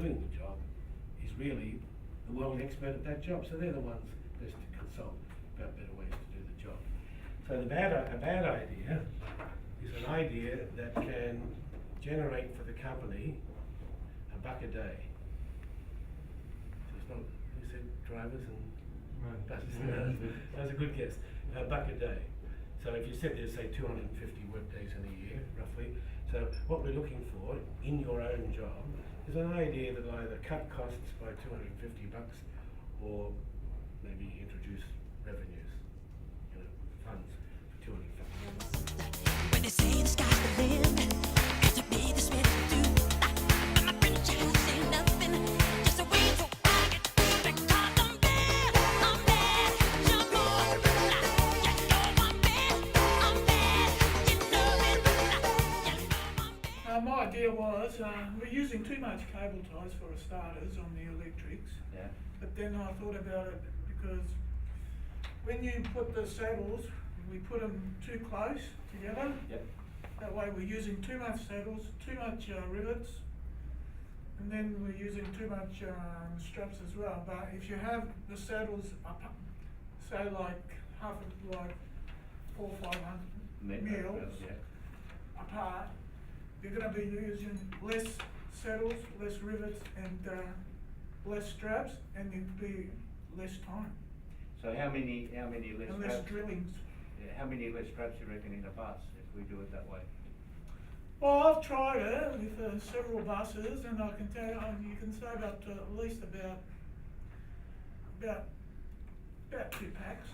doing the job is really the world expert at that job. So they're the ones best to consult about better ways to do the job. So a bad idea is an idea that can generate for the company $1 a day. So it's not, who said drivers and buses? No, that's a good guess. $1 a day. So if you said there's say 250 work days in a year, roughly. So what we're looking for in your own job is an idea that will either cut costs by $250 or maybe introduce revenues, funds for $250. When they say the sky's the limit, got to be this way to do. My friend just say nothing, just a way to rock it. Because I'm bad, jump on. You know I'm bad, you know it. You know I'm bad. My idea was, we're using too much cable ties for starters on the electrics. Yeah. But then I thought about it because when you put the saddles, we put them too close together. Yep. That way we're using too much saddles, too much rivets, and then we're using too much straps as well. But if you have the saddles up, say like half of like 400 or 500 mils Yeah. apart, you're going to be using less saddles, less rivets, and less straps, and it'd be less time So how many less and less straps? drillings. Yeah, how many less straps you reckon in a bus if we do it that way? Well, I've tried it with several buses, and I can tell you can save up to at least about 2 packs.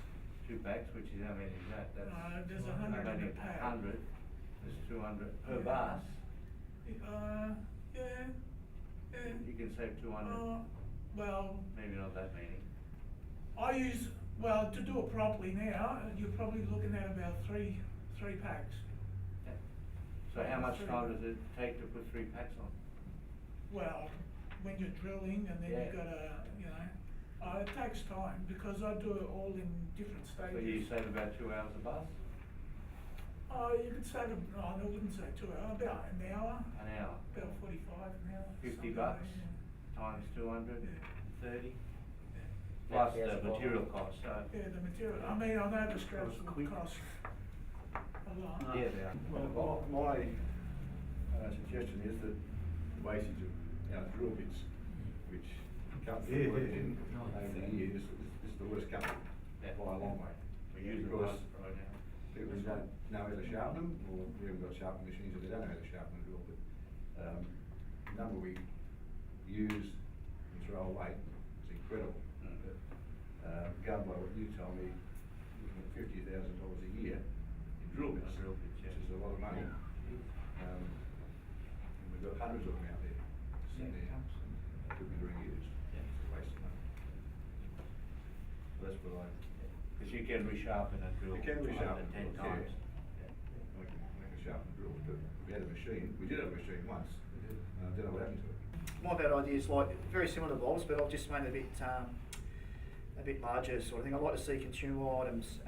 2 packs, which is how many is that? That's There's 100 in a pack. 100. There's 200 per bus. Yeah. You can save 200. Well, Maybe not that many. to do it properly now, you're probably looking at about three packs. Yeah. So how much time does it take to put 3 packs on? Well, when you're drilling and then Yeah. you've got it takes time because I do it all in different stages. So you save about 2 hours a bus? You could save I wouldn't say 2 hours, about an hour. An hour. About 45 an hour. $50 something like that, times 200, Yeah. 30. Yeah. Plus the material cost. So Yeah, the material. I mean, I know the straps would cost a lot. yeah, they are. Well, my suggestion is that the wastage of drill bits, which companies worked in over the years, is the worst company by a long way. We use the Because bus right now. people don't know how to sharpen them, or we haven't got sharpening machines, or they don't know how to sharpen a drill. But the number we use and throw away is incredible. Going by what you told me, looking at $50,000 a year in drill bits, which is a lot of money. And we've got hundreds of them out there sitting there, that could be reused. Yeah. It's a waste of money. So that's what Because you can resharpen a drill. You can resharpen 10 drills, times. yeah. We can sharpen drills, but we had a machine, we did have a machine once, don't know what happened to it. My bad idea is like very similar to Vol's, but I've just made it a bit larger sort of thing. I'd like to see consumable items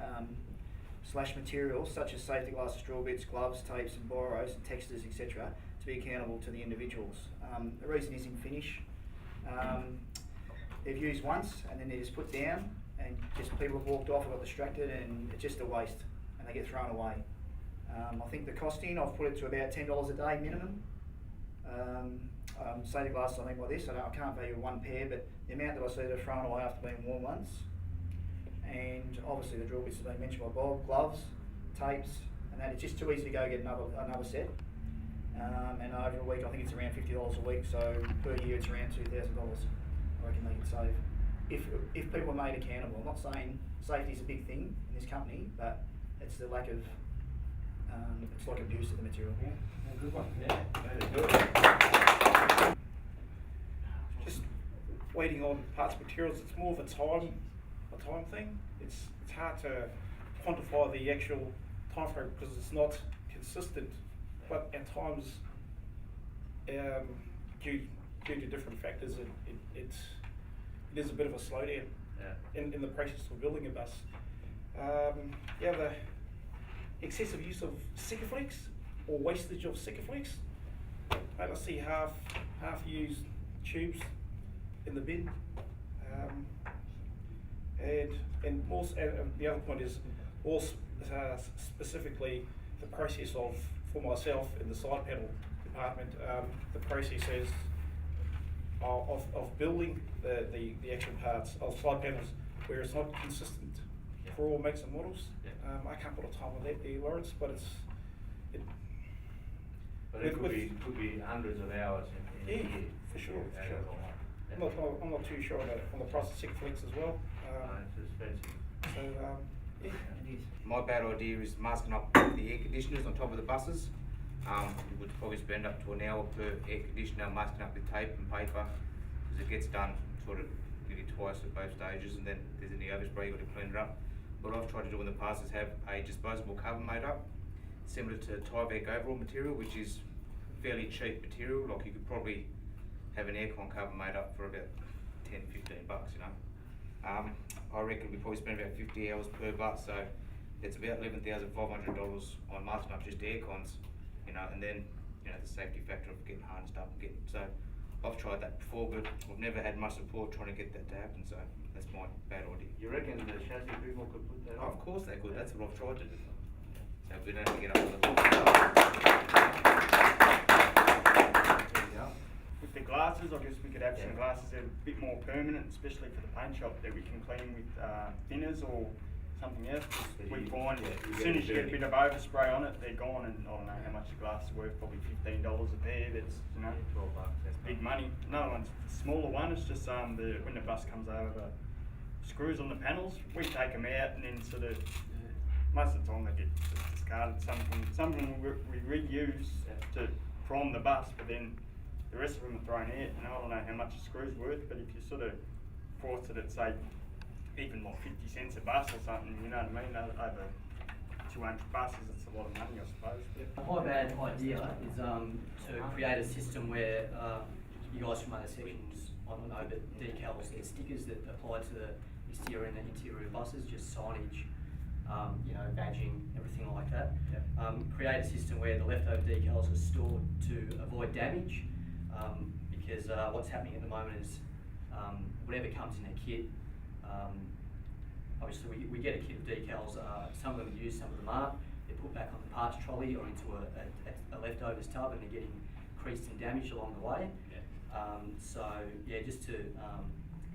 / materials such as safety glasses, drill bits, gloves, tapes and biros and textures, etc. to be accountable to the individuals. The reason is in finish. They've used once and then they're just put down and just people have walked off and got distracted and it's just a waste and they get thrown away. I think the costing, I've put it to about $10 a day minimum. Safety glasses, I think like this, I can't value one pair, but the amount that I see that are thrown away after being worn once, and obviously the drill bits have been mentioned by Bob, gloves, tapes, and that, it's just too easy to go get another set. And over a week, I think it's around $50 a week, so per year it's around $2,000 I reckon they can save. If people are made accountable. I'm not saying safety is a big thing in this company, but it's the lack of, it's like abuse of the material. Yeah, good one. Yeah, Just waiting on parts and materials, it's more of a time thing. It's hard to quantify the actual time frame because it's not consistent, but at times due to different factors it is a bit of a slowdown in the process of building a bus. The excessive use of Sikaflex or wastage of Sikaflex. I see half used tubes in the bin. And also, the other point is also specifically the process for myself in the side panel department, the process is of building the actual parts of side panels where it's not consistent for all makes and models. I can't put a time on that there, Lawrence, but But it could be hundreds of hours in a yeah, year. for sure, to for add sure. it all up. I'm not too sure on the price of Six Flex as well. It's expensive. So yeah. My bad idea is masking up the air conditioners on top of the buses. We would probably spend up to an hour per air conditioner masking up with tape and paper, because it gets done sort of nearly twice at both stages, and then there's any overspray, you've got to clean it up. What I've tried to do in the past is have a disposable cover made up, similar to Tyvek overall material, which is fairly cheap material. Like you could probably have an aircon cover made up for about 10, 15 bucks, you know. I reckon we probably spend about 50 hours per bus, so it's about $11,500 on masking up just aircons, you know, and then, you know, the safety factor of getting harnessed up and getting, so I've tried that before, but I've never had much support trying to get that to happen, so that's my bad idea. You reckon the chassis people could put that on? Of course they could, that's what I've tried to do. So we don't have to get up on the With the glasses, I guess we could have some glasses that are a bit more permanent, especially for the paint shop, that we can clean with thinners or something else. 'Cause we find as soon as you get a bit of overspray on it, they're gone, and I don't know how much the glass is worth, probably $15 a pair. That's, you know, $12. that's big money. Another one's the smaller one. It's just when the bus comes over, screws on the panels. We take them out and then sort of most of the time they get discarded. Some of them we reuse to prime the bus, but then the rest of them are thrown out. And I don't know how much a screw's worth, but if you sort of price it at say even like 50 cents a bus or something, you know what I mean? Over 200 buses, it's a lot of money, I suppose. My bad idea is to create a system where you guys from other sections, I don't know, but decals, there's stickers that apply to the exterior and the interior buses, just signage, you know, badging, everything like that. Create a system where the leftover decals are stored to avoid damage, because what's happening at the moment is whatever comes in a kit, obviously we get a kit of decals, some of them are used, some of them aren't. They're put back on the parts trolley or into a leftovers tub, and they're getting creased and damaged along the way. So yeah, just to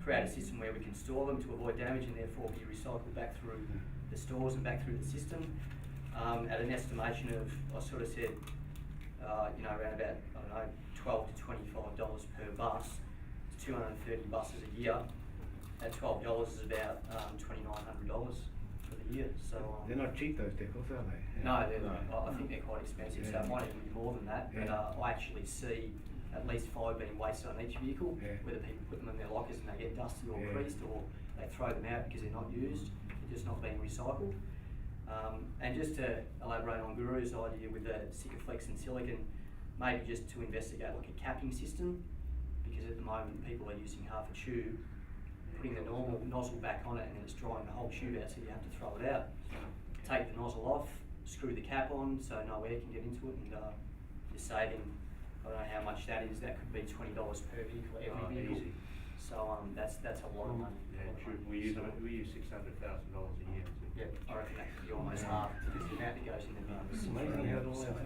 create a system where we can store them to avoid damage and therefore be recycled back through the stores and back through the system. At an estimation of, I sort of said, you know, around about, I don't know, $12 to $25 per bus. It's 230 buses a year. At $12 is about $2,900 for the year. So They're not cheap, those decals, are they? no, I think they're quite expensive, so it might even be more than that. But I actually see at least 5 being wasted on each vehicle, whether people put them in their lockers and they get dusty or creased, or they throw them out because they're not used, they're just not being recycled. And just to elaborate on Guru's idea with the Sikaflex and silicon, maybe just to investigate like a capping system, because at the moment people are using half a tube, putting the normal nozzle back on it, and then it's drying the whole tube out, so you have to throw it out. Take the nozzle off, screw the cap on so no air can get into it, and you're saving, I don't know how much that is, that could be $20 per vehicle, every vehicle. Easy. So that's a lot of money. We use $600,000 a year. Yeah, I reckon that could be almost half, because the amount that goes in the bin. It's amazing how it all adds up.